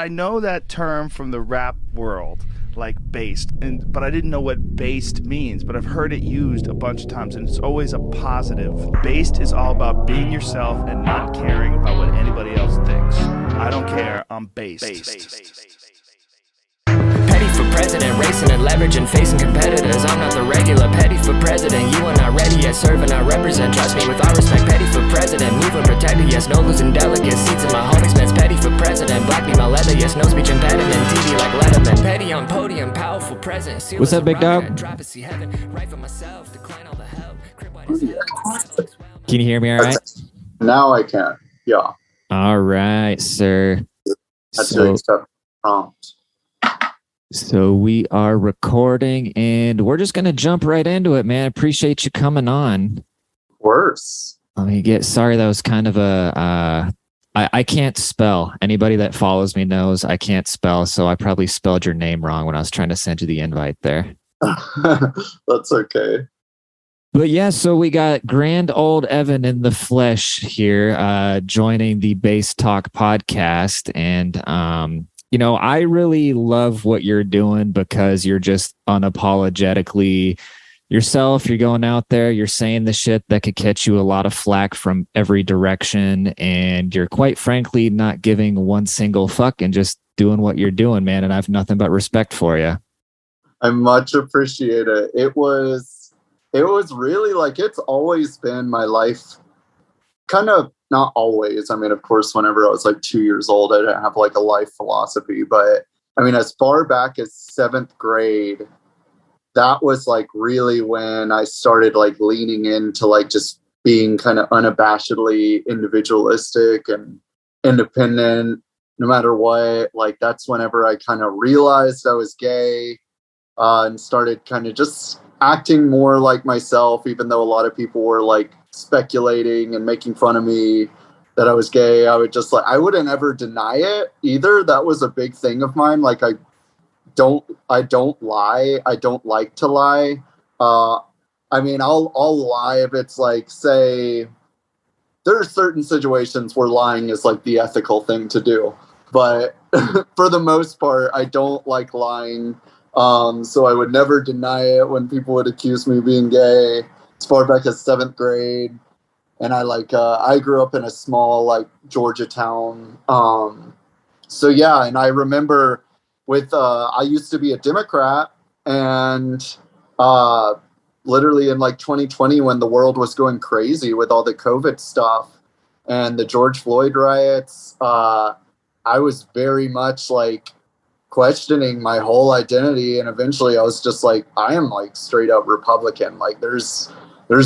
I know that term from the rap world, like based, but I didn't know what based means, but I've heard it used a bunch of times, and it's always a positive. Based is all about being yourself and not caring about what anybody else thinks. I don't care, I'm based. Petty for president, racing and leveraging, facing competitors. I'm not the regular. Petty for president, you are not ready yet. Serve and I represent, trust me with all respect. Petty for president, move and protected, yes. No losing delegates, seats in my home expense. Petty for president, black me my leather, yes. No speech impediment, TV like Letterman. Petty on podium, powerful present. What's up, big dog? Can you hear me all right? Now I can. Yeah. All right, sir. To accept prompts. So we are recording, and we're just going to jump right into it, man. Appreciate you coming on. Worse. Sorry, that was kind of I can't spell. Anybody that follows me knows I can't spell, so I probably spelled your name wrong when I was trying to send you the invite there. That's okay. But yeah, so we got grand old Evan in the flesh here, joining the Base Talk podcast. And, I really love what you're doing because you're just unapologetically yourself. You're going out there, you're saying the shit that could catch you a lot of flack from every direction. And you're quite frankly not giving one single fuck and just doing what you're doing, man. And I have nothing but respect for you. I much appreciate it. It was really like, it's always been my life, kind of not always. I mean, of course, whenever I was like 2 years old, I didn't have like a life philosophy, but I mean, as far back as 7th grade, that was like really when I started like leaning into like just being kind of unabashedly individualistic and independent, no matter what. Like that's whenever I kind of realized I was gay, and started kind of just acting more like myself, even though a lot of people were like speculating and making fun of me that I was gay. I would just I wouldn't ever deny it either. That was a big thing of mine. Like I don't lie. I don't like to lie. I mean, I'll lie if it's like, say, there are certain situations where lying is like the ethical thing to do, but for the most part, I don't like lying. So I would never deny it when people would accuse me of being gay as far back as 7th grade. And I grew up in a small, like, Georgia town. So yeah, and I remember I used to be a Democrat, and, literally in like 2020 when the world was going crazy with all the COVID stuff and the George Floyd riots, I was very much like questioning my whole identity, and eventually I was just like, I am like straight up Republican. Like there's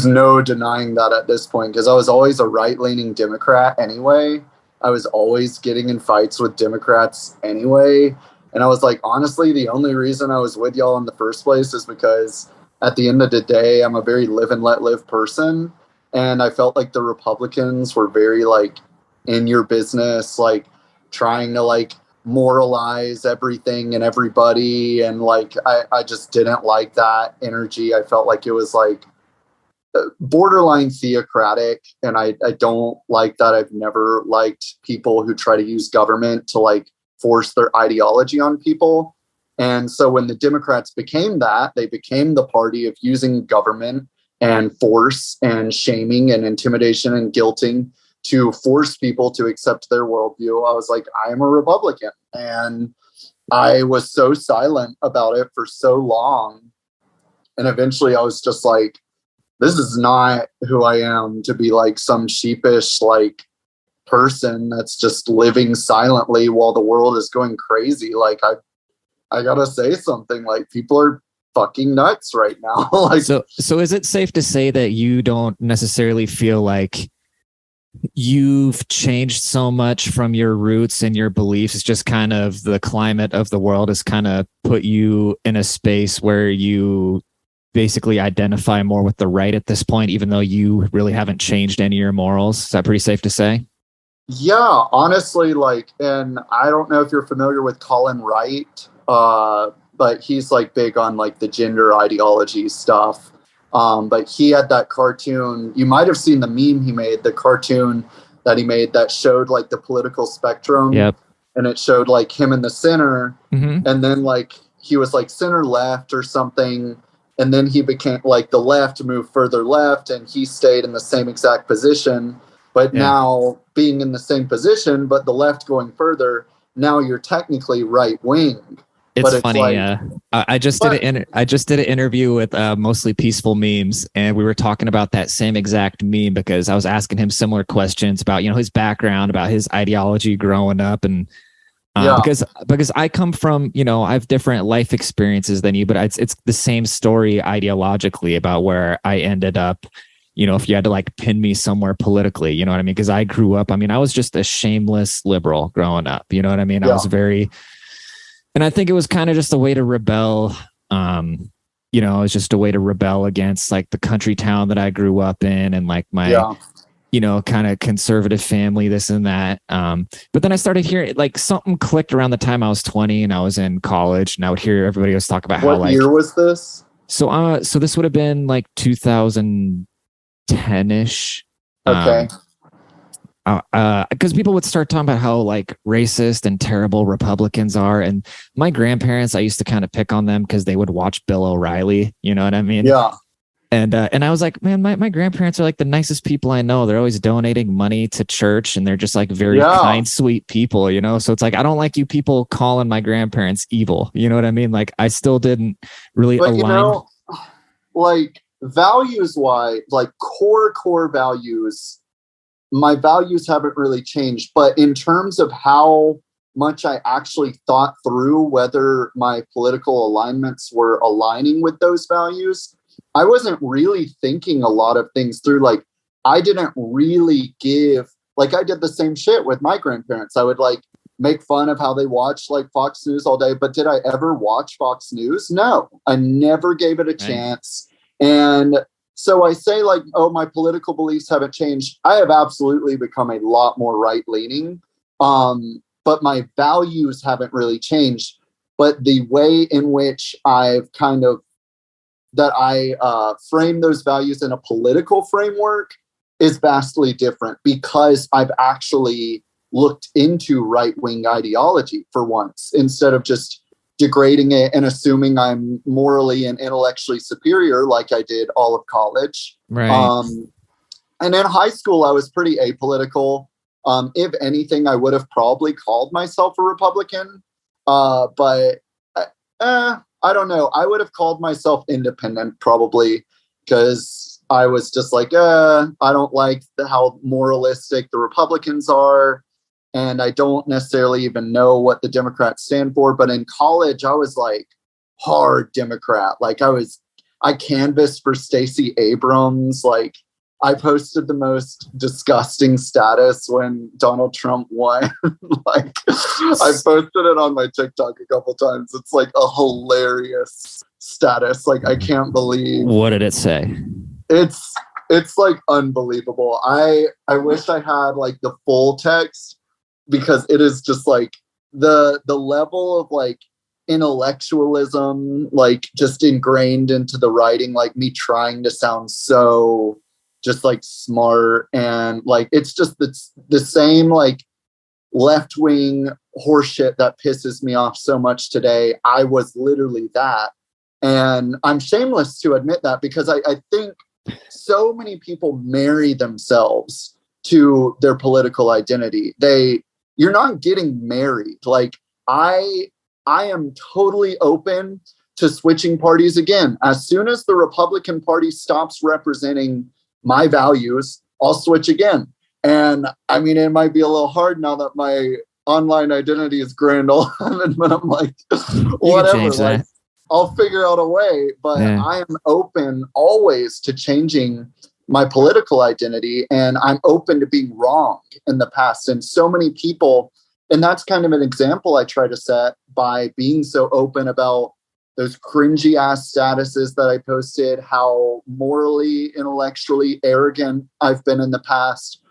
no denying that at this point, because I was always a right-leaning Democrat anyway. I was always getting in fights with Democrats anyway, and I was like, honestly, the only reason I was with y'all in the first place is because at the end of the day, I'm a very live and let live person, and I felt like the Republicans were very like in your business, like trying to like moralize everything and everybody, and like I just didn't like that energy. I felt like it was like borderline theocratic, and I don't like that. I've never liked people who try to use government to like force their ideology on people. And so when the Democrats became that, they became the party of using government and force and shaming and intimidation and guilting to force people to accept their worldview. I was like, I am a Republican. And I was so silent about it for so long. And eventually I was just like, this is not who I am, to be like some sheepish like person that's just living silently while the world is going crazy. Like I gotta say something. Like people are fucking nuts right now. Like so is it safe to say that you don't necessarily feel like you've changed so much from your roots and your beliefs? It's just kind of the climate of the world has kind of put you in a space where you basically identify more with the right at this point, even though you really haven't changed any of your morals. Is that pretty safe to say? Yeah, honestly, like, and I don't know if you're familiar with Colin Wright, but he's like big on like the gender ideology stuff. But he had that cartoon. You might have seen the meme he made, the cartoon that he made that showed like the political spectrum. Yep. and it showed like him in the center, Mm-hmm. and then like he was like center left or something, and then he became like the left moved further left, and he stayed in the same exact position. But now being in the same position, but the left going further, now you're technically right wing. It's but funny. Like, I just did I just did an interview with Mostly Peaceful Memes, and we were talking about that same exact meme because I was asking him similar questions about, you know, his background, about his ideology growing up, and because I come from, you know, I have different life experiences than you, but it's the same story ideologically about where I ended up. You know, if you had to like pin me somewhere politically, you know what I mean? Because I grew up, I mean, I was just a shameless liberal growing up. You know what I mean? I was very, and I think it was kind of just a way to rebel. You know, it was just a way to rebel against like the country town that I grew up in, and like my, you know, kind of conservative family, this and that. But then I started hearing like something clicked around the time I was 20 and I was in college, and I would hear everybody else talk about how like, what year was this? So this would have been like 2010-ish. Okay. Because people would start talking about how like racist and terrible Republicans are, and my grandparents, I used to kind of pick on them because they would watch Bill O'Reilly. You know what I mean? Yeah. And I was like, man, my grandparents are like the nicest people I know. They're always donating money to church, and they're just like very kind, sweet people. You know, so it's like I don't like you people calling my grandparents evil. You know what I mean? Like I still didn't really align. You know, like values wise, like core values, my values haven't really changed. But in terms of how much I actually thought through whether my political alignments were aligning with those values, I wasn't really thinking a lot of things through. Like I didn't really give, like I did the same shit with my grandparents. I would like make fun of how they watched like Fox News all day. But did I ever watch Fox News? No, I never gave it a chance. And so I say like, oh, my political beliefs haven't changed. I have absolutely become a lot more right leaning. But my values haven't really changed. But the way in which I've kind of, that I frame those values in a political framework is vastly different, because I've actually looked into right-wing ideology for once, instead of just degrading it and assuming I'm morally and intellectually superior like I did all of college. Right. And in high school, I was pretty apolitical. If anything, I would have probably called myself a Republican. But I don't know. I would have called myself independent probably, because I was just like, I don't like how moralistic the Republicans are. And I don't necessarily even know what the Democrats stand for. But in college, I was like hard Democrat. Like I canvassed for Stacey Abrams. Like I posted the most disgusting status when Donald Trump won. Like I posted it on my TikTok a couple times. It's like a hilarious status. Like I can't believe. What did it say? It's like unbelievable. I wish I had like the full text, because it is just like the level of like intellectualism, like just ingrained into the writing, like me trying to sound so just like smart, and like it's just the same like left-wing horseshit that pisses me off so much today. I was literally that, and I'm shameless to admit that, because I think so many people marry themselves to their political identity. You're not getting married. Like I am totally open to switching parties again. As soon as the Republican Party stops representing my values, I'll switch again. And I mean, it might be a little hard now that my online identity is Grand Old Evan, but I'm like, whatever. Like, I'll figure out a way. But I am open always to changing my political identity, and I'm open to being wrong in the past. And so many people, and that's kind of an example I try to set by being so open about those cringy ass statuses that I posted, how morally, intellectually arrogant I've been in the past,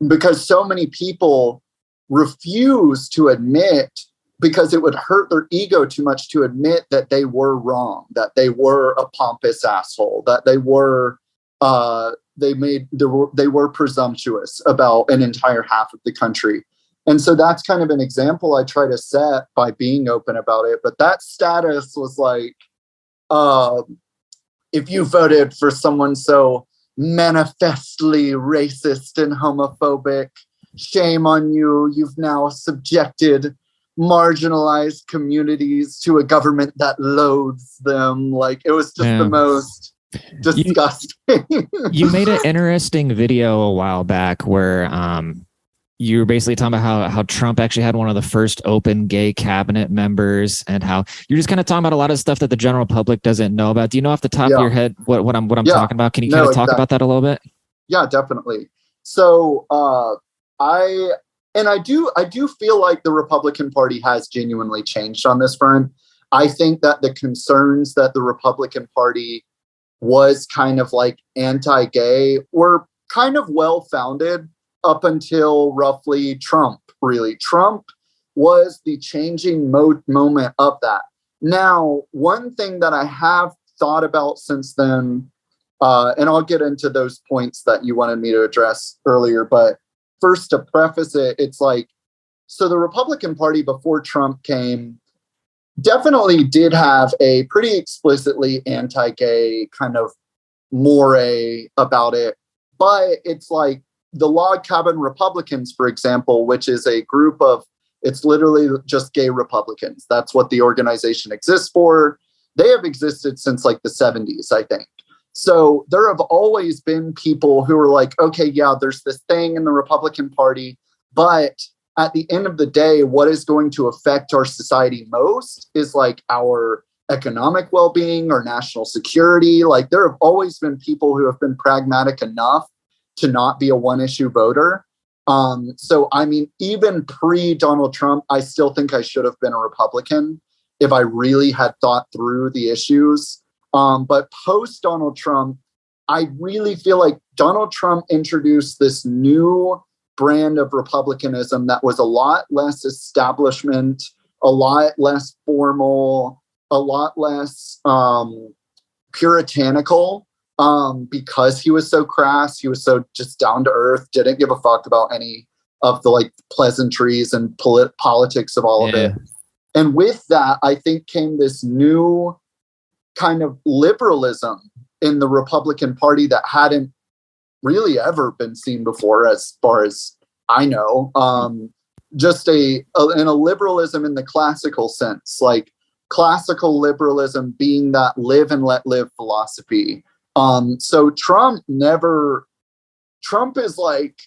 because so many people refuse to admit, because it would hurt their ego too much to admit that they were wrong, that they were a pompous asshole, that they were they were presumptuous about an entire half of the country. And so that's kind of an example I try to set by being open about it. But that status was like, if you voted for someone so manifestly racist and homophobic, shame on you. You've now subjected marginalized communities to a government that loathes them. Like, it was just the most disgusting. You made an interesting video a while back where you were basically talking about how Trump actually had one of the first open gay cabinet members, and how you're just kind of talking about a lot of stuff that the general public doesn't know about. Do you know off the top of your head what I'm talking about? Can you kind of talk about that a little bit? Yeah, definitely. So I do feel like the Republican Party has genuinely changed on this front. I think that the concerns that the Republican Party was kind of like anti-gay were kind of well-founded up until roughly Trump, really. Trump was the changing moment of that. Now, one thing that I have thought about since then, and I'll get into those points that you wanted me to address earlier, but first, to preface it, it's like, so the Republican Party before Trump came definitely did have a pretty explicitly anti-gay kind of moray about it. But it's like the Log Cabin Republicans, for example, which is a group of, it's literally just gay Republicans. That's what the organization exists for. They have existed since like the 70s, I think. So there have always been people who are like, okay, yeah, there's this thing in the Republican Party, but at the end of the day, what is going to affect our society most is like our economic well-being or national security. Like, there have always been people who have been pragmatic enough to not be a one-issue voter. So, I mean, even pre-Donald Trump, I still think I should have been a Republican if I really had thought through the issues. But post-Donald Trump, I really feel like Donald Trump introduced this new brand of republicanism that was a lot less establishment, a lot less formal, a lot less puritanical, because he was so crass. He was so just down to earth, didn't give a fuck about any of the like pleasantries and politics of all of it. And with that, I think came this new kind of liberalism in the Republican Party that hadn't really ever been seen before, as far as I know. Just a liberalism in the classical sense, like classical liberalism being that live and let live philosophy. So Trump is like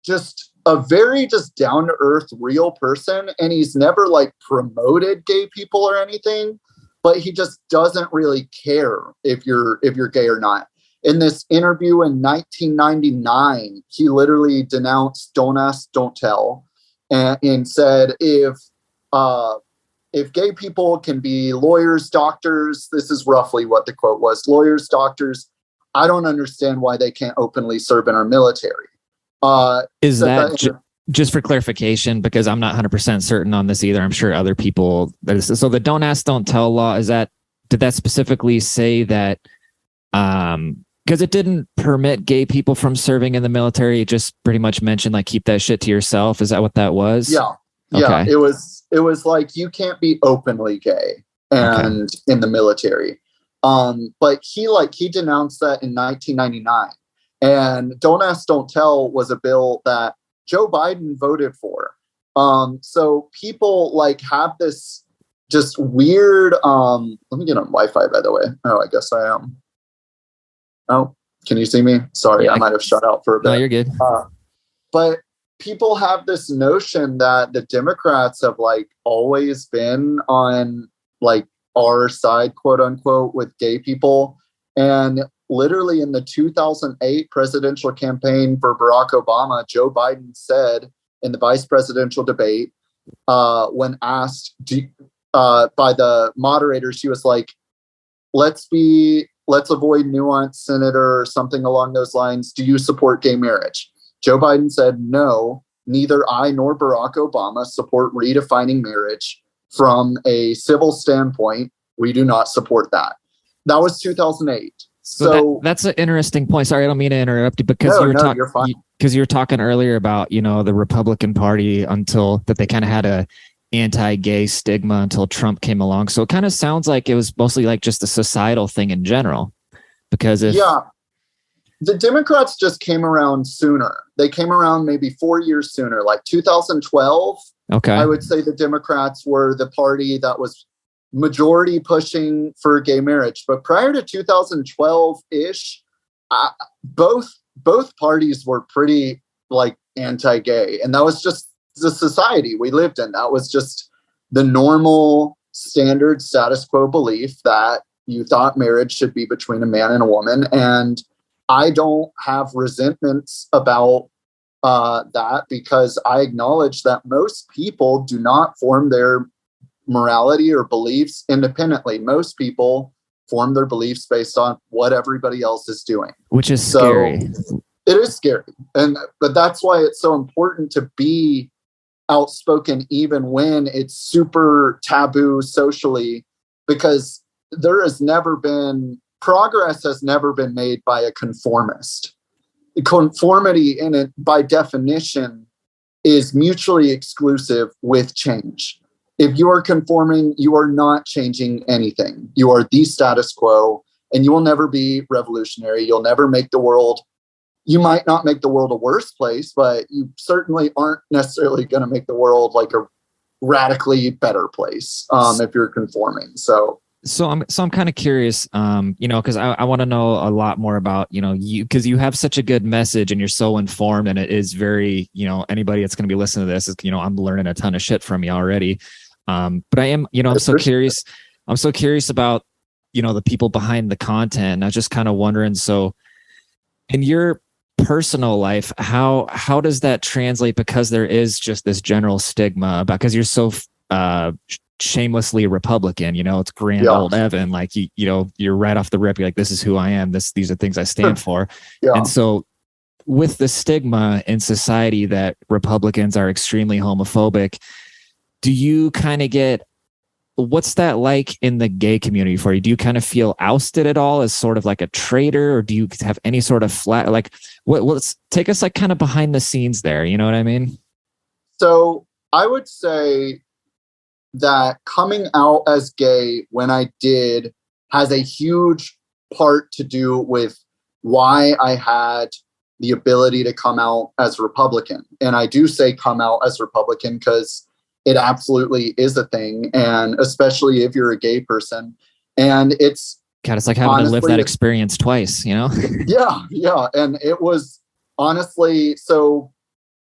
just a very just down to earth, real person. And he's never like promoted gay people or anything, but he just doesn't really care if you're gay or not. In this interview in 1999, he literally denounced "Don't Ask, Don't Tell," and said, if gay people can be lawyers, doctors, this is roughly what the quote was: lawyers, doctors, I don't understand why they can't openly serve in our military. Is that just for clarification, because I'm not 100% certain on this either. I'm sure other people. So the "Don't Ask, Don't Tell" law, did that specifically say that? Because it didn't permit gay people from serving in the military. It just pretty much mentioned like keep that shit to yourself. Is that what that was? Yeah. Okay. It was like you can't be openly gay and in the military. But he denounced that in 1999. And "Don't Ask, Don't Tell" was a bill that Joe Biden voted for. So people like have this just weird, let me get on Wi-Fi, by the way. Oh, I guess I am. Oh, can you see me? Sorry, I might have shut out for a bit. No, you're good. But people have this notion that the Democrats have like always been on like our side, quote unquote, with gay people. And literally in the 2008 presidential campaign for Barack Obama, Joe Biden said in the vice presidential debate, when asked by the moderator, she was like, let's avoid nuance, Senator, or something along those lines. Do you support gay marriage? Joe Biden said, no, neither I nor Barack Obama support redefining marriage from a civil standpoint. We do not support that. That was 2008. So that's an interesting point. Sorry, I don't mean to interrupt you because you're fine. Because you were talking earlier about, you know, the Republican Party until that they kind of had a anti-gay stigma until Trump came along. So it kind of sounds like it was mostly like just a societal thing in general. Because the Democrats just came around sooner. They came around maybe 4 years sooner, like 2012. Okay. I would say the Democrats were the party that was majority pushing for gay marriage. But prior to 2012-ish, both parties were pretty like anti-gay. And that was just the society we lived in. That was just the normal standard status quo belief that you thought marriage should be between a man and a woman. And I don't have resentments about that, because I acknowledge that most people do not form their morality or beliefs independently. Most people form their beliefs based on what everybody else is doing, which is scary. It is scary, but that's why it's so important to be outspoken, even when it's super taboo socially, because progress has never been made by a conformist. Conformity in it, by definition, is mutually exclusive with change. If you are conforming, you are not changing anything. You are the status quo, and you will never be revolutionary. You'll never make the world. You might not make the world a worse place, but you certainly aren't necessarily going to make the world like a radically better place if you're conforming. So I'm kind of curious, because I want to know a lot more about, you, because you have such a good message and you're so informed, and it is very, anybody that's going to be listening to this is, I'm learning a ton of shit from you already. But I am, I'm so curious. I'm so curious about, the people behind the content. And I was just kind of wondering, so in your personal life, how does that translate? Because there is just this general stigma about, because you're so shamelessly Republican, it's grand old Evan, like you're right off the rip, you're like, this is who I am, these are things I stand for. And so with the stigma in society that Republicans are extremely homophobic, do you kind of what's that like in the gay community for you? Do you kind of feel ousted at all as sort of like a traitor, or do you have any sort of let's take us like kind of behind the scenes there, you know what I mean? So I would say that coming out as gay when I did has a huge part to do with why I had the ability to come out as Republican. And I do say come out as Republican because it absolutely is a thing. And especially if you're a gay person, and it's like having to live that experience twice, Yeah. And it was honestly, so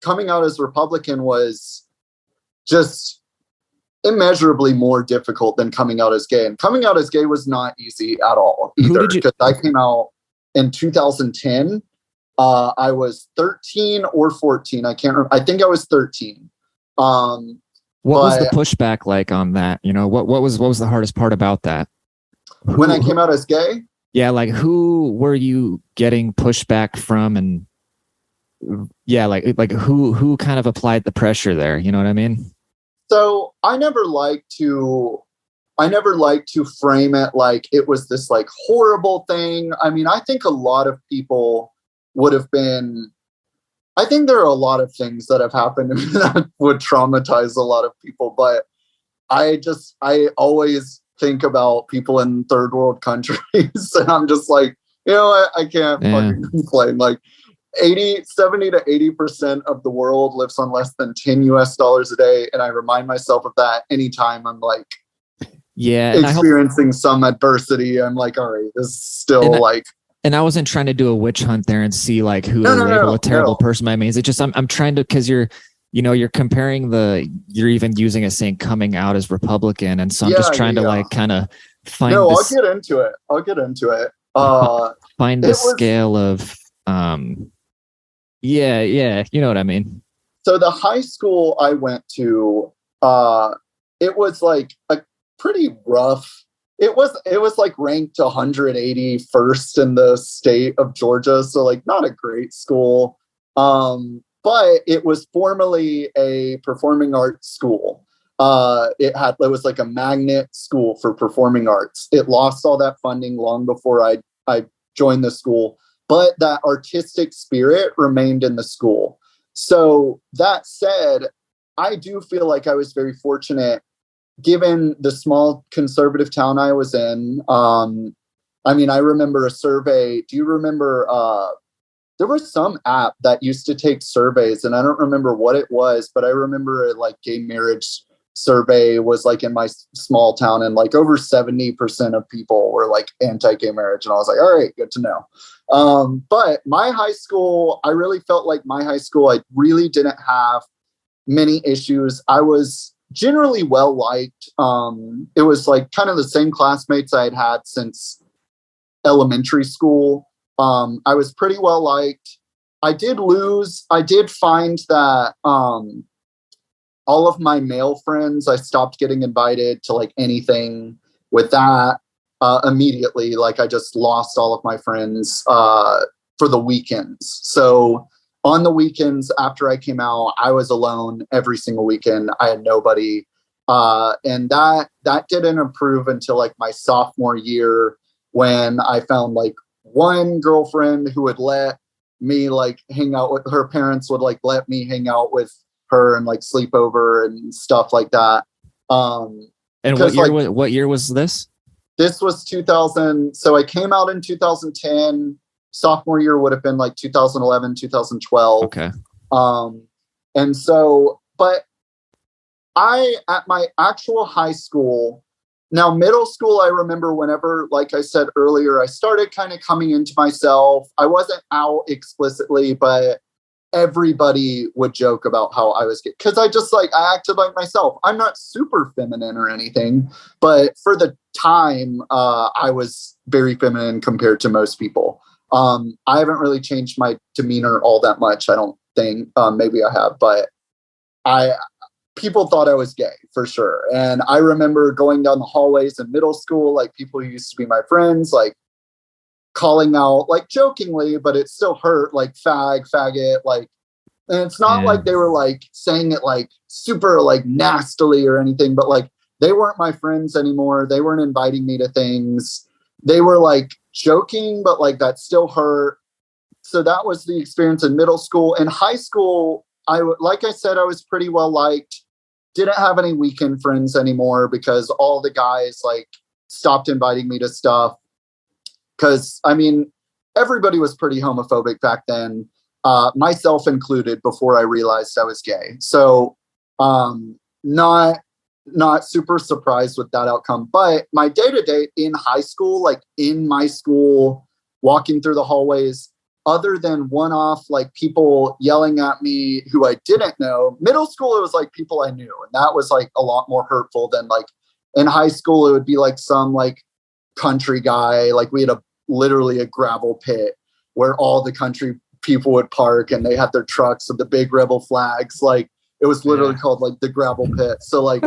coming out as Republican was just immeasurably more difficult than coming out as gay. And coming out as gay was not easy at all either, because I came out in 2010. I was 13 or 14. I can't remember. I think I was 13. What was the pushback like on that? What was the hardest part about that? When I came out as gay? Yeah, like who were you getting pushback from, and like who kind of applied the pressure there? You know what I mean? So I never liked to frame it like it was this like horrible thing. I mean, I think a lot of people would have been. I think there are a lot of things that have happened to me that would traumatize a lot of people, but I always think about people in third world countries, and I'm just like, I can't fucking complain. Like 70 to 80% of the world lives on less than $10 a day. And I remind myself of that anytime I'm like, experiencing some adversity. I'm like, all right, this is still and I wasn't trying to do a witch hunt there and see like who to label a terrible person by means. It's just, I'm trying to, cause you're comparing you're even using a saying coming out as Republican. And so I'm just trying to like kind of find. No, I'll get into it. Find the scale of, yeah. You know what I mean? So the high school I went to, it was like a pretty rough. It was like ranked 181st in the state of Georgia. So like not a great school. But it was formerly a performing arts school. It was like a magnet school for performing arts. It lost all that funding long before I join the school, but that artistic spirit remained in the school. So that said, I do feel like I was very fortunate given the small conservative town I was in. I mean, I remember a survey. Do you remember, there was some app that used to take surveys, and I don't remember what it was, but I remember like gay marriage survey was like in my small town, and like over 70% of people were like anti-gay marriage. And I was like, all right, good to know. But my high school, I really felt like my high school, I really didn't have many issues. I was generally well liked. It was like kind of the same classmates I had had since elementary school. I was pretty well liked. I did find that all of my male friends, I stopped getting invited to like anything with that immediately. Like I just lost all of my friends for the weekends. So on the weekends after I came out, I was alone every single weekend. I had nobody. And that didn't improve until like my sophomore year, when I found like one girlfriend who would let me like hang out with her parents, would like let me hang out with her and like sleep over and stuff like that. And what year was this? This was 2000. So I came out in 2010. Sophomore year would have been like 2011, 2012. Okay. And so, but at my actual high school, now middle school, I remember whenever, like I said earlier, I started kind of coming into myself. I wasn't out explicitly, but everybody would joke about how I was gay, because I acted like myself. I'm not super feminine or anything, but for the time, I was very feminine compared to most people. I haven't really changed my demeanor all that much, I don't think. Maybe I have, but people thought I was gay for sure. And I remember going down the hallways in middle school, like people who used to be my friends, like calling out, like jokingly, but it still hurt, like faggot, like, and it's not like they were like saying it like super like nastily or anything, but like they weren't my friends anymore. They weren't inviting me to things. They were like joking, but like that still hurt. So that was the experience in middle school. In high school, like I said, I was pretty well liked. Didn't have any weekend friends anymore because all the guys like stopped inviting me to stuff. Because I mean, everybody was pretty homophobic back then, myself included, before I realized I was gay. So not super surprised with that outcome. But my day-to-day in high school, like in my school, walking through the hallways, other than one-off like people yelling at me who I didn't know, middle school, it was like people I knew. And that was like a lot more hurtful than like in high school. It would be like some like country guy. Like we had literally a gravel pit where all the country people would park, and they had their trucks with the big rebel flags. Like it was literally called like the gravel pit. So like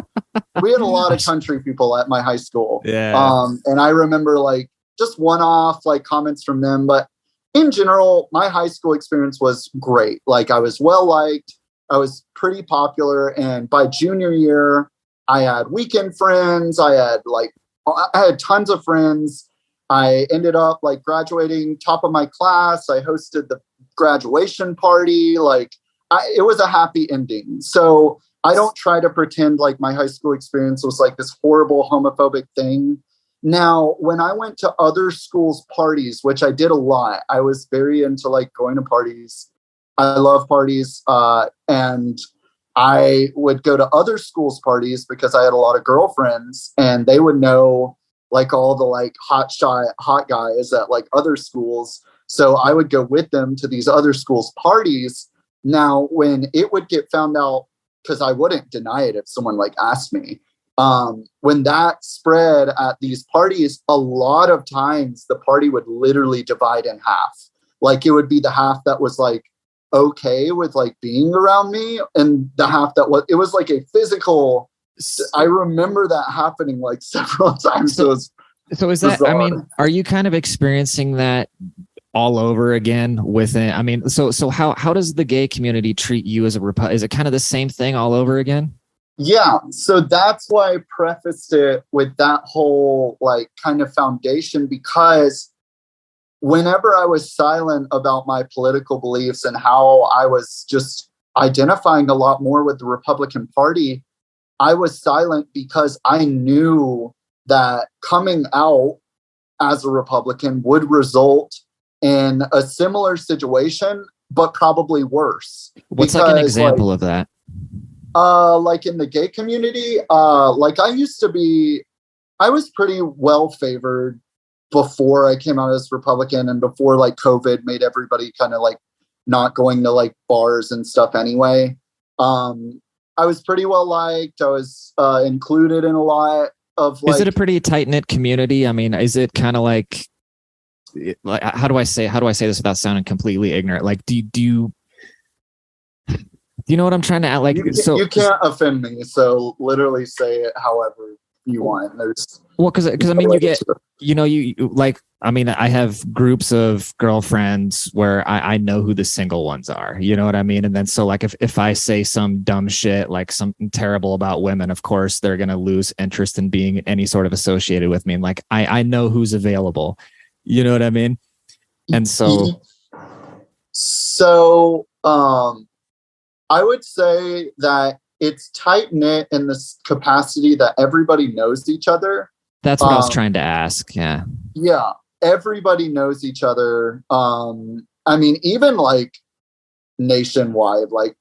we had a lot of country people at my high school. Yeah. And I remember like just one-off like comments from them, but in general, my high school experience was great. Like I was well liked, I was pretty popular, and by junior year, I had weekend friends. I had tons of friends. I ended up like graduating top of my class. I hosted the graduation party. Like it was a happy ending. So I don't try to pretend like my high school experience was like this horrible homophobic thing. Now, when I went to other schools' parties, which I did a lot, I was very into like going to parties. I love parties. And I would go to other schools' parties because I had a lot of girlfriends, and they would know like all the like hot guys at like other schools. So I would go with them to these other schools' parties. Now, when it would get found out, because I wouldn't deny it if someone like asked me, when that spread at these parties, a lot of times the party would literally divide in half. Like it would be the half that was like okay with like being around me, and the half that it was like a physical. I remember that happening like several times. So is that, I mean, are you kind of experiencing that all over again within, I mean, so how does the gay community treat you as is it kind of the same thing all over again? Yeah, so that's why I prefaced it with that whole like kind of foundation, because whenever I was silent about my political beliefs and how I was just identifying a lot more with the Republican Party, I was silent because I knew that coming out as a Republican would result in a similar situation, but probably worse. What's like an example of that? Like in the gay community, like I was pretty well favored before I came out as Republican and before like COVID made everybody kind of like not going to like bars and stuff anyway. I was pretty well liked. I was included in a lot of like. Is it a pretty tight knit community? I mean, is it kind of like how do I say this without sounding completely ignorant? Like, do you know what I'm trying to add? Like, you can't offend me. So literally say it however you want. Because I mean, you get, you like, I mean, I have groups of girlfriends where I know who the single ones are, you know what I mean? And then, so like, if I say some dumb shit, like something terrible about women, of course, they're going to lose interest in being any sort of associated with me. And like, I know who's available, you know what I mean? And so I would say that it's tight knit in this capacity that everybody knows each other. That's what I was trying to ask. Yeah. Yeah. Everybody knows each other. I mean, even like nationwide, like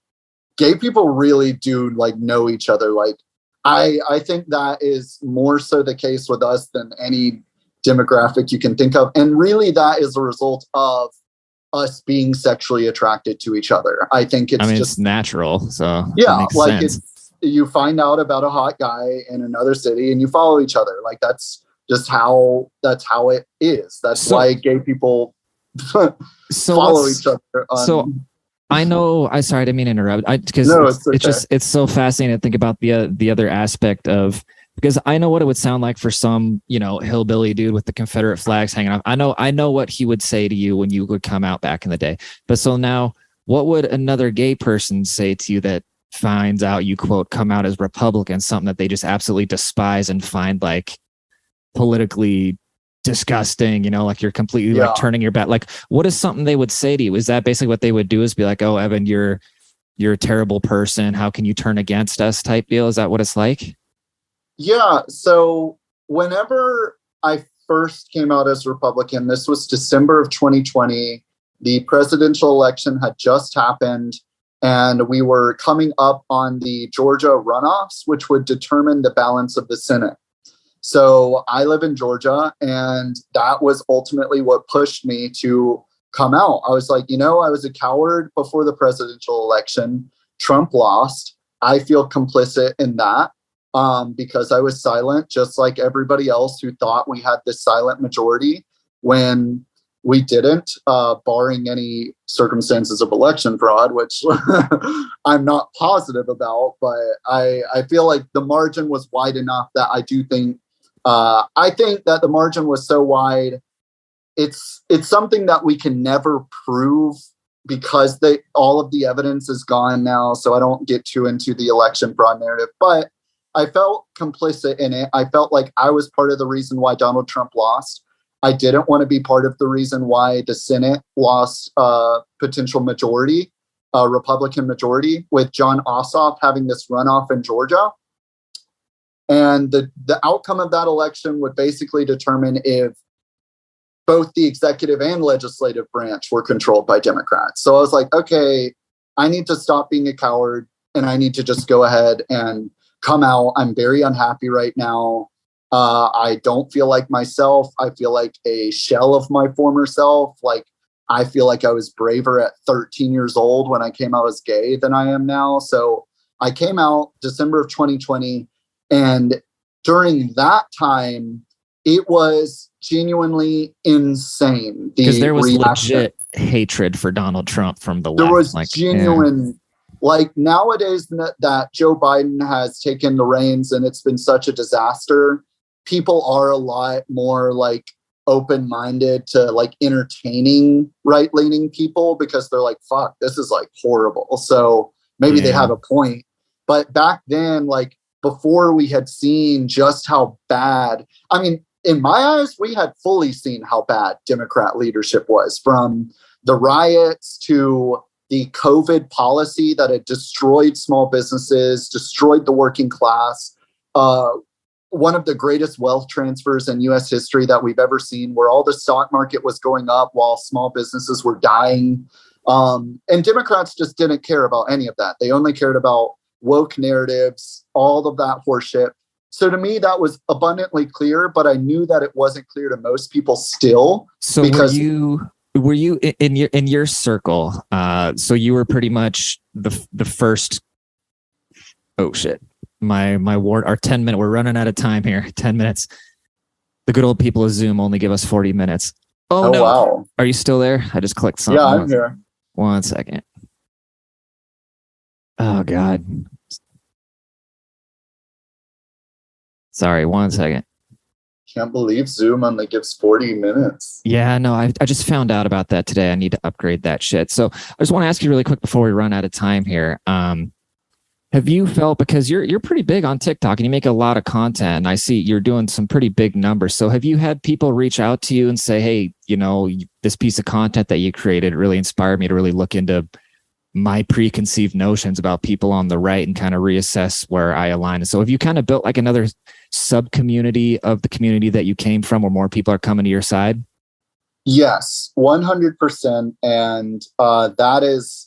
gay people really do like know each other. Like I think that is more so the case with us than any demographic you can think of. And really that is a result of us being sexually attracted to each other. I think it's natural. So yeah, like sense. You find out about a hot guy in another city and you follow each other. Like that's just how it is. That's why gay people follow each other. So I know. Sorry, I didn't mean to interrupt. Because it's so fascinating to think about the other aspect of. Because I know what it would sound like for some, hillbilly dude with the Confederate flags hanging off. I know what he would say to you when you would come out back in the day. But so now, what would another gay person say to you that finds out you, quote, come out as Republican, something that they just absolutely despise and find like politically disgusting, like you're completely like turning your back. Like, what is something they would say to you? Is that basically what they would do, is be like, oh, Evan, you're a terrible person. How can you turn against us type deal? Is that what it's like? Yeah. So whenever I first came out as Republican, this was December of 2020. The presidential election had just happened, and we were coming up on the Georgia runoffs, which would determine the balance of the Senate. So I live in Georgia, and that was ultimately what pushed me to come out. I was like, I was a coward before the presidential election. Trump lost. I feel complicit in that. Because I was silent, just like everybody else who thought we had this silent majority when we didn't, barring any circumstances of election fraud, which I'm not positive about. But I feel like the margin was wide enough that I do think, I think that the margin was so wide. It's something that we can never prove because all of the evidence is gone now. So I don't get too into the election fraud narrative, but I felt complicit in it. I felt like I was part of the reason why Donald Trump lost. I didn't want to be part of the reason why the Senate lost potential majority, Republican majority, with John Ossoff having this runoff in Georgia. And the outcome of that election would basically determine if both the executive and legislative branch were controlled by Democrats. So I was like, okay, I need to stop being a coward and I need to just go ahead and come out. I'm very unhappy right now. I don't feel like myself. I feel like a shell of my former self. Like, I feel like I was braver at 13 years old when I came out as gay than I am now. So I came out December of 2020. And during that time, it was genuinely insane. Because there was legit hatred for Donald Trump from the left. There was genuine... Like nowadays that Joe Biden has taken the reins and it's been such a disaster, people are a lot more like open-minded to like entertaining right-leaning people because they're like, fuck, this is like horrible. So maybe they have a point. But back then, like before we had seen just how bad, I mean, in my eyes, we had fully seen how bad Democrat leadership was, from the riots to the COVID policy that had destroyed small businesses, destroyed the working class. One of the greatest wealth transfers in U.S. history that we've ever seen, where all the stock market was going up while small businesses were dying. And Democrats just didn't care about any of that. They only cared about woke narratives, all of that horseshit. So to me, that was abundantly clear, but I knew that it wasn't clear to most people still. So because were you in your circle? So you were pretty much the first. Oh shit! Our 10 minute. We're running out of time here. 10 minutes. The good old people of Zoom only give us 40 minutes. Oh no! Wow. Are you still there? I just clicked something. Yeah, I'm here. 1 second. Oh God. Sorry, 1 second. Can't believe Zoom only gives 40 minutes. Yeah, no, I just found out about that today. I need to upgrade that shit. So I just want to ask you really quick before we run out of time here. Have you felt, because you're pretty big on TikTok and you make a lot of content, and I see you're doing some pretty big numbers. So have you had people reach out to you and say, hey, this piece of content that you created really inspired me to really look into my preconceived notions about people on the right and kind of reassess where I align? And so have you kind of built like another sub community of the community that you came from, where more people are coming to your side? Yes, 100%. And that is,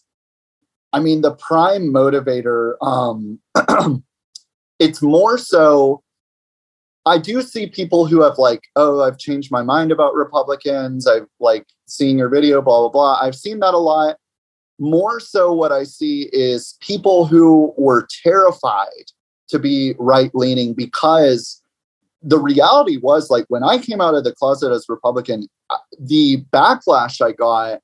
the prime motivator. It's more so, I do see people who have like, oh, I've changed my mind about Republicans. I've like seen your video, blah, blah, blah. I've seen that a lot. More so what I see is people who were terrified to be right-leaning, because the reality was, like, when I came out of the closet as Republican, the backlash I got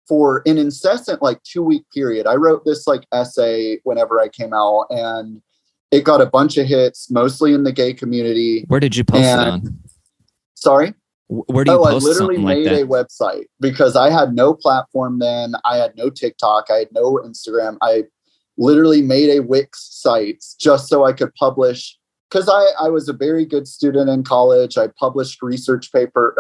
for an incessant, like, 2-week period. I wrote this like essay whenever I came out, and it got a bunch of hits, mostly in the gay community. Where did you post it on? Sorry? Where do you post I literally something like made that? a website, because I had no platform then. I had no TikTok. I had no Instagram. I literally made a Wix site just so I could publish, because I was a very good student in college. I published a research paper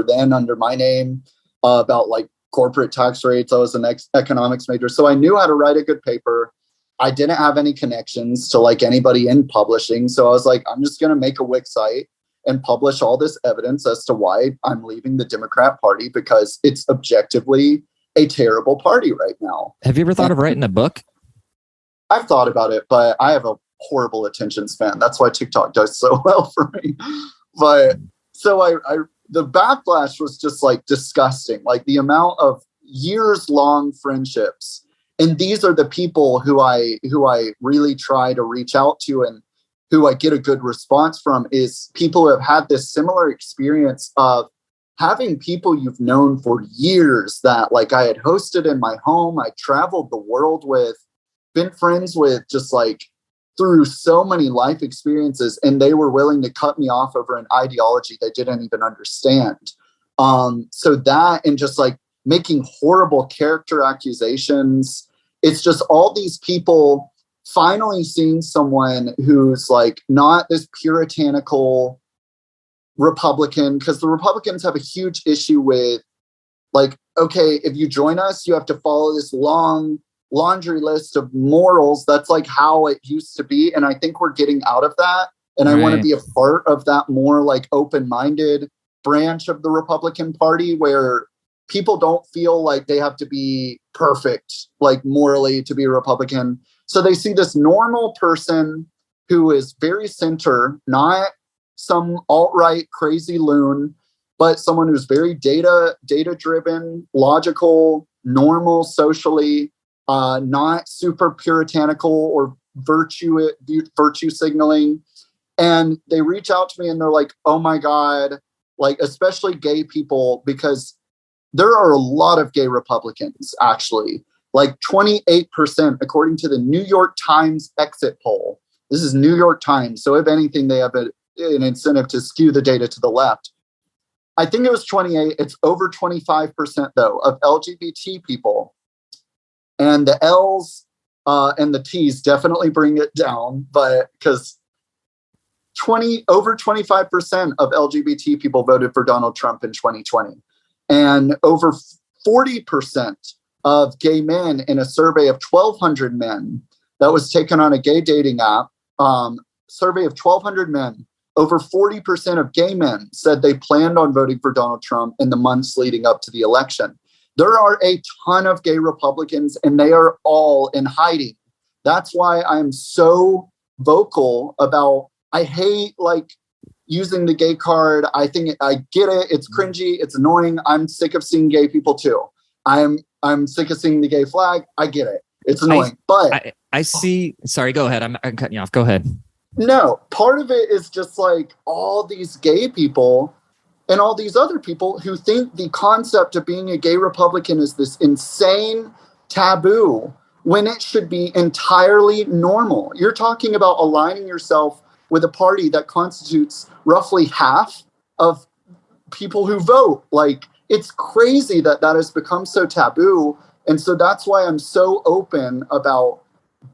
then under my name about like corporate tax rates. I was an economics major, so I knew how to write a good paper. I didn't have any connections to like anybody in publishing, so I was like, I'm just going to make a Wix site and publish all this evidence as to why I'm leaving the Democrat Party, because it's objectively a terrible party right now. Have you ever thought of writing a book? I've thought about it, but I have a horrible attention span. That's why TikTok does so well for me. But so the backlash was just like disgusting. Like the amount of years long friendships. And these are the people who I really try to reach out to, and who I get a good response from, is people who have had this similar experience of having people you've known for years that like I had hosted in my home, I traveled the world with, been friends with, just like through so many life experiences, and they were willing to cut me off over an ideology they didn't even understand. So that, and just like making horrible character accusations, it's just all these people finally seeing someone who's like not this puritanical Republican, because the Republicans have a huge issue with like, okay, if you join us, you have to follow this long laundry list of morals. That's like how it used to be. And I think we're getting out of that. And I want to be a part of that more like open-minded branch of the Republican Party, where people don't feel like they have to be perfect, like morally, to be a Republican. So they see this normal person who is very center, not some alt-right crazy loon, but someone who's very data-driven, logical, normal socially, not super puritanical or virtue signaling. And they reach out to me and they're like, oh my God, like especially gay people, because there are a lot of gay Republicans, actually. Like 28%, according to the New York Times exit poll. This is New York Times. So if anything, they have an incentive to skew the data to the left. I think it was 28. It's over 25%, though, of LGBT people. And the L's and the T's definitely bring it down, but because over 25% of LGBT people voted for Donald Trump in 2020. And over 40% of gay men in a survey of 1,200 men that was taken on a gay dating app, survey of 1,200 men, over 40% of gay men said they planned on voting for Donald Trump in the months leading up to the election. There are a ton of gay Republicans, and they are all in hiding. That's why I'm so vocal about, I hate like using the gay card. I think I get it. It's cringy. It's annoying. I'm sick of seeing gay people too. I'm sick of seeing the gay flag. I get it. It's annoying. But I see. Sorry, go ahead. I'm cutting you off. Go ahead. No, part of it is just like all these gay people and all these other people who think the concept of being a gay Republican is this insane taboo when it should be entirely normal. You're talking about aligning yourself with a party that constitutes roughly half of people who vote. Like, it's crazy that that has become so taboo. And so that's why I'm so open about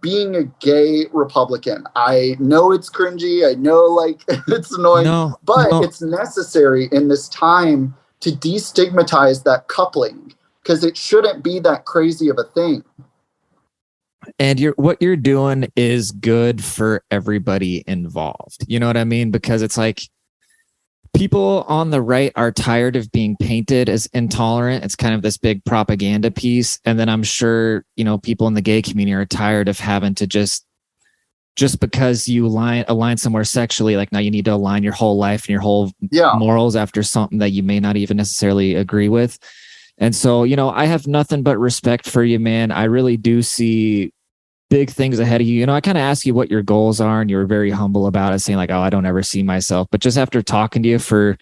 being a gay Republican. I know it's cringy. I know like it's annoying, but it's necessary in this time to destigmatize that coupling because it shouldn't be that crazy of a thing. And what you're doing is good for everybody involved. You know what I mean? Because it's like people on the right are tired of being painted as intolerant. It's kind of this big propaganda piece. And then I'm sure, people in the gay community are tired of having to just because you align somewhere sexually, like now you need to align your whole life and your whole morals after something that you may not even necessarily agree with. And so, I have nothing but respect for you, man. I really do see big things ahead of you. I kind of asked you what your goals are, and you were very humble about it, saying like, oh, I don't ever see myself. But just after talking to you for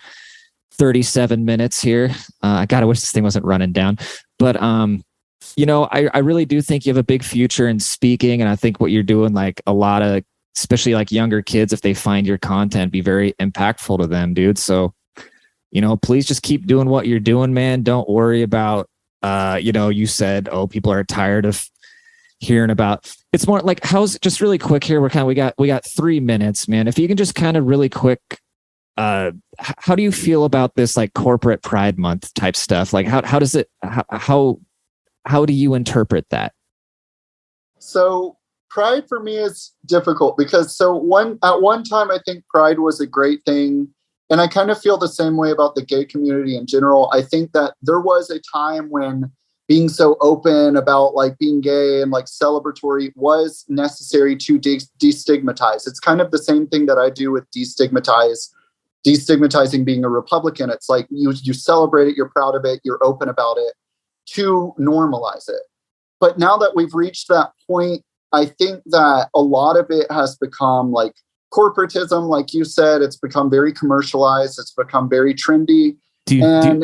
37 minutes here, I gotta wish this thing wasn't running down. But, I really do think you have a big future in speaking. And I think what you're doing, like a lot of, especially like younger kids, if they find your content, be very impactful to them, dude. So, please just keep doing what you're doing, man. Don't worry about, you said, oh, people are tired of hearing about. It's more like, how's, just really quick here, we got 3 minutes, man. If you can just kind of really quick, how do you feel about this like corporate Pride Month type stuff? Like how does it, how do you interpret that? So Pride for me is difficult because at one time I think Pride was a great thing, and I kind of feel the same way about the gay community in general. I think that there was a time when being so open about like being gay and like celebratory was necessary to destigmatize. It's kind of the same thing that I do with destigmatizing being a Republican. It's like you celebrate it, you're proud of it, you're open about it to normalize it. But now that we've reached that point, I think that a lot of it has become like corporatism, like you said. It's become very commercialized. It's become very trendy. Do you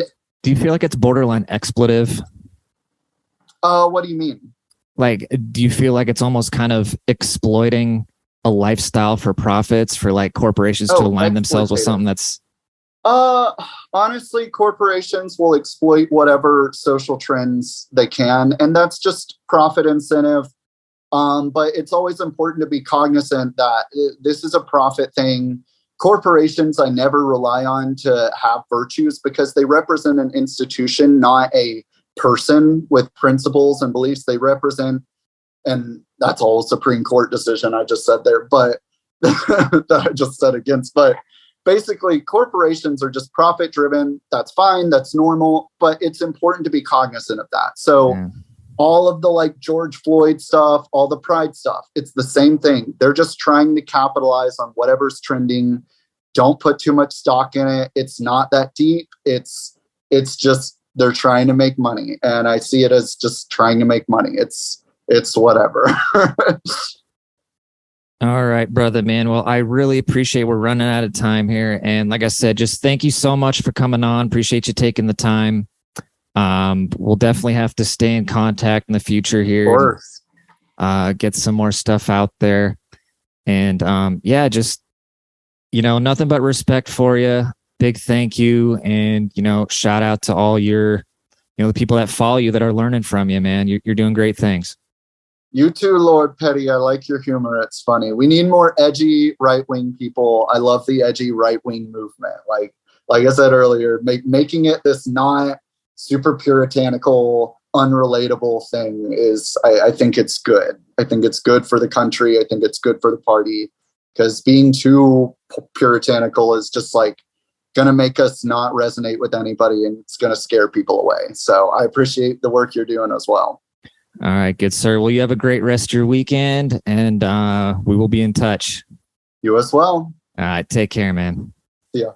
feel like it's borderline expletive? What do you mean? Like, do you feel like it's almost kind of exploiting a lifestyle for profits for like corporations to align themselves with something that's... Honestly, corporations will exploit whatever social trends they can, and that's just profit incentive. But it's always important to be cognizant that this is a profit thing. Corporations, I never rely on to have virtues because they represent an institution, not a person with principles and beliefs. They represent, and that's all Supreme Court decision I just said there, but that I just said against. But basically, corporations are just profit driven. That's fine. That's normal. But it's important to be cognizant of that. So all of the like George Floyd stuff, all the Pride stuff, it's the same thing. They're just trying to capitalize on whatever's trending. Don't put too much stock in it. It's not that deep. It's just they're trying to make money. And I see it as just trying to make money. It's whatever. All right, brother, man. Well, I really appreciate we're running out of time here. And like I said, just thank you so much for coming on. Appreciate you taking the time. We'll definitely have to stay in contact in the future here. Of course. Get some more stuff out there. And just, nothing but respect for you. Big thank you. And, shout out to all your, the people that follow you that are learning from you, man. You're doing great things. You too, Lord Petty. I like your humor. It's funny. We need more edgy right-wing people. I love the edgy right-wing movement. Like I said earlier, making it this not super puritanical, unrelatable thing is, I think it's good. I think it's good for the country. I think it's good for the party, because being too puritanical is just like going to make us not resonate with anybody, and it's going to scare people away. So I appreciate the work you're doing as well. All right, good sir. Well, you have a great rest of your weekend, and we will be in touch. You as well. All right, take care, man. See ya.